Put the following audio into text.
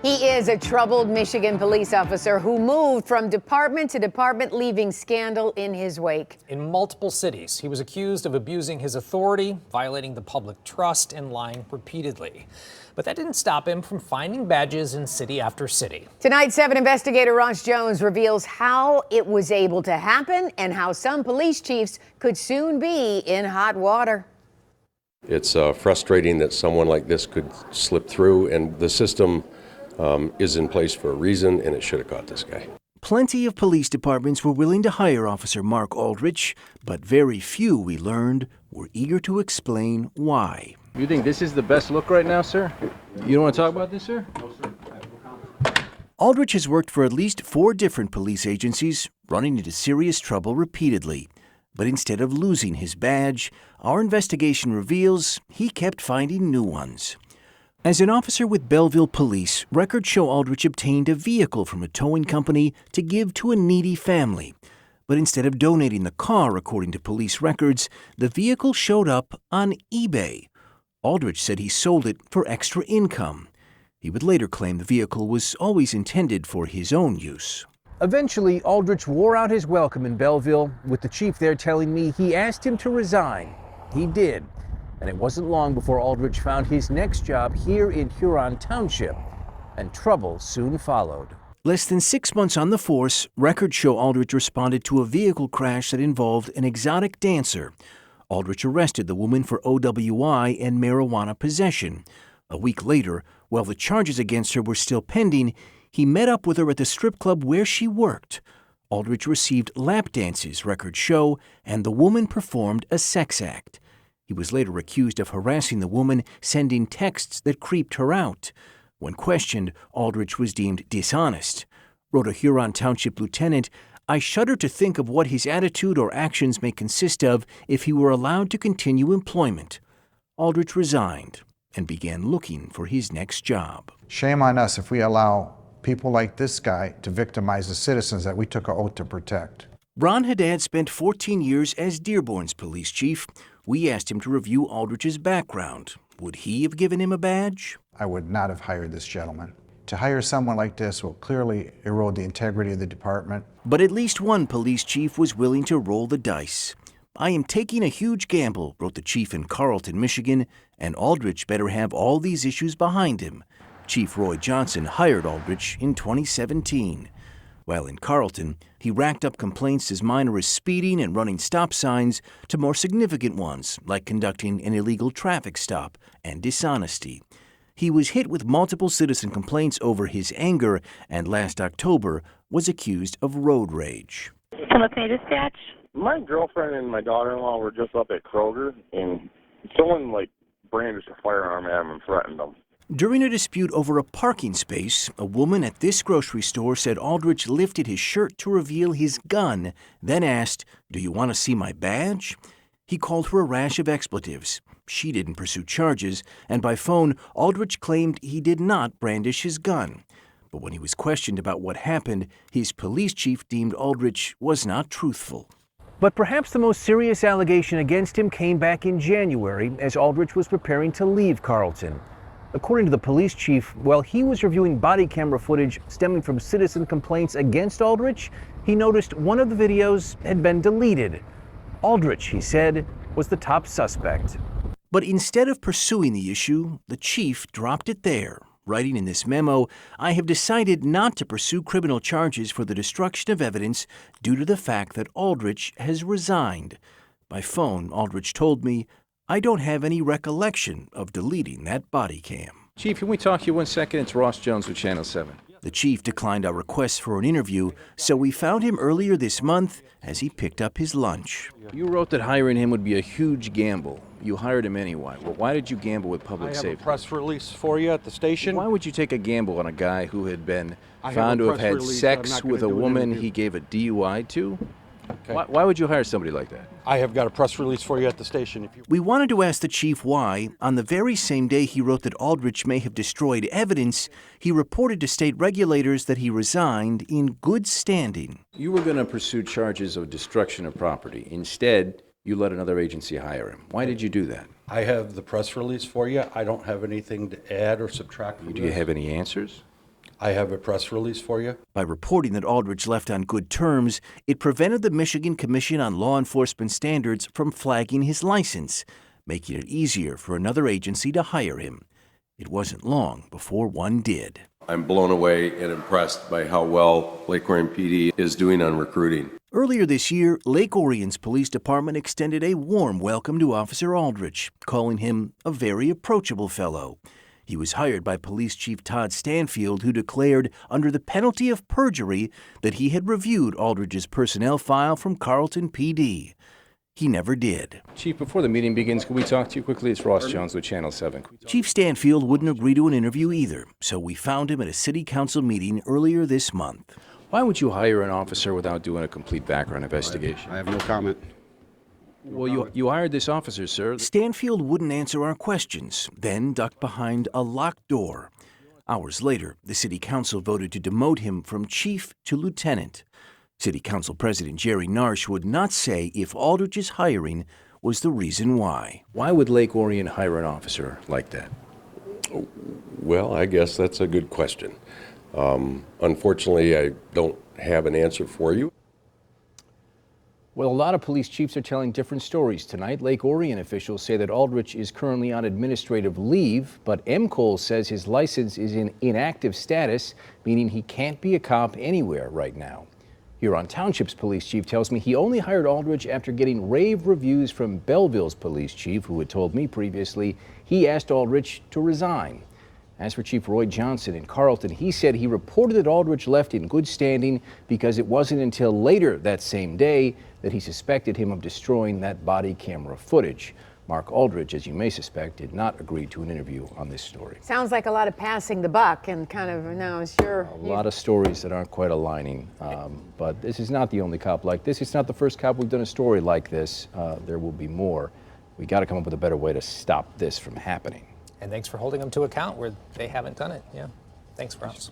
He is a troubled Michigan police officer who moved from department to department, leaving scandal in his wake. In multiple cities, he was accused of abusing his authority, violating the public trust, and lying repeatedly. But that didn't stop him from finding badges in city after city. Tonight, 7 investigator Ross Jones reveals how it was able to happen and how some police chiefs could soon be in hot water. It's frustrating that someone like this could slip through, and the system is in place for a reason, and it should have caught this guy. Plenty of police departments were willing to hire Officer Mark Aldrich, but very few, we learned, were eager to explain why. You think this is the best look right now, sir? You don't want to talk about this, sir? No, sir. Aldrich has worked for at least 4 different police agencies, running into serious trouble repeatedly. But instead of losing his badge, our investigation reveals he kept finding new ones. As an officer with Belleville Police, records show Aldrich obtained a vehicle from a towing company to give to a needy family. But instead of donating the car, according to police records, the vehicle showed up on eBay. Aldrich said he sold it for extra income. He would later claim the vehicle was always intended for his own use. Eventually, Aldrich wore out his welcome in Belleville, with the chief there telling me he asked him to resign. He did. And it wasn't long before Aldrich found his next job here in Huron Township, and trouble soon followed. Less than 6 months on the force, records show Aldrich responded to a vehicle crash that involved an exotic dancer. Aldrich arrested the woman for OWI and marijuana possession. A week later, while the charges against her were still pending, he met up with her at the strip club where she worked. Aldrich received lap dances, records show, and the woman performed a sex act. He was later accused of harassing the woman, sending texts that creeped her out. When questioned, Aldrich was deemed dishonest. Wrote a Huron Township lieutenant, "I shudder to think of what his attitude or actions may consist of if he were allowed to continue employment." Aldrich resigned and began looking for his next job. Shame on us if we allow people like this guy to victimize the citizens that we took an oath to protect. Ron Haddad spent 14 years as Dearborn's police chief. We asked him to review Aldrich's background. Would he have given him a badge? I would not have hired this gentleman. To hire someone like this will clearly erode the integrity of the department. But at least one police chief was willing to roll the dice. "I am taking a huge gamble," wrote the chief in Carlton, Michigan, "and Aldrich better have all these issues behind him." Chief Roy Johnson hired Aldrich in 2017. While in Carlton, he racked up complaints as minor as speeding and running stop signs to more significant ones, like conducting an illegal traffic stop and dishonesty. He was hit with multiple citizen complaints over his anger, and last October was accused of road rage. Timothy Dispatch. My girlfriend and my daughter-in-law were just up at Kroger, and someone brandished a firearm at them and threatened them. During a dispute over a parking space, a woman at this grocery store said Aldrich lifted his shirt to reveal his gun, then asked, "Do you want to see my badge?" He called her a rash of expletives. She didn't pursue charges, and by phone, Aldrich claimed he did not brandish his gun. But when he was questioned about what happened, his police chief deemed Aldrich was not truthful. But perhaps the most serious allegation against him came back in January as Aldrich was preparing to leave Carlton. According to the police chief, while he was reviewing body camera footage stemming from citizen complaints against Aldrich, he noticed one of the videos had been deleted. Aldrich, he said, was the top suspect. But instead of pursuing the issue, the chief dropped it there, writing in this memo, "I have decided not to pursue criminal charges for the destruction of evidence due to the fact that Aldrich has resigned." By phone, Aldrich told me, "I don't have any recollection of deleting that body cam." Chief, can we talk to you 1 second? It's Ross Jones with Channel 7. The chief declined our request for an interview, so we found him earlier this month as he picked up his lunch. You wrote that hiring him would be a huge gamble. You hired him anyway. Well, why did you gamble with public safety? I have a press release for you at the station. Why would you take a gamble on a guy who had been found to have had sex with a woman he gave a DUI to? Okay. Why would you hire somebody like that? I have got a press release for you at the station. We wanted to ask the chief why, on the very same day he wrote that Aldrich may have destroyed evidence, he reported to state regulators that he resigned in good standing. You were going to pursue charges of destruction of property. Instead, You let another agency hire him. Why did you do that? I have the press release for you. I don't have anything to add or subtract from Do you this. have any answers? I have a press release for you. By reporting that Aldrich left on good terms, it prevented the Michigan Commission on Law Enforcement Standards from flagging his license, making it easier for another agency to hire him. It wasn't long before one did. I'm blown away and impressed by how well Lake Orion PD is doing on recruiting. Earlier this year, Lake Orion's police department extended a warm welcome to Officer Aldrich, calling him a very approachable fellow. He was hired by Police Chief Todd Stanfield, who declared under the penalty of perjury that he had reviewed Aldrich's personnel file from Carlton PD. He never did. Chief, before the meeting begins, can we talk to you quickly? It's Ross Jones with Channel 7. Chief Stanfield wouldn't agree to an interview either, so we found him at a city council meeting earlier this month. Why would you hire an officer without doing a complete background investigation? I have no comment. Well, you hired this officer, sir. Stanfield wouldn't answer our questions, then ducked behind a locked door. Hours later, the city council voted to demote him from chief to lieutenant. City Council President Jerry Narsh would not say if Aldrich's hiring was the reason why. Why would Lake Orion hire an officer like that? Well, I guess that's a good question. Unfortunately, I don't have an answer for you. Well, a lot of police chiefs are telling different stories tonight. Lake Orion officials say that Aldrich is currently on administrative leave, but MCOL says his license is in inactive status, meaning he can't be a cop anywhere right now. Huron Township's police chief tells me he only hired Aldrich after getting rave reviews from Belleville's police chief, who had told me previously he asked Aldrich to resign. As for Chief Roy Johnson in Carlton, he said he reported that Aldrich left in good standing because it wasn't until later that same day that he suspected him of destroying that body camera footage. Mark Aldrich, as you may suspect, did not agree to an interview on this story. Sounds like a lot of passing the buck and kind of, no, sure. A lot of stories that aren't quite aligning, but this is not the only cop like this. It's not the first cop we've done a story like this. There will be more. We got to come up with a better way to stop this from happening. And thanks for holding them to account where they haven't done it. Yeah. Thanks, Ross.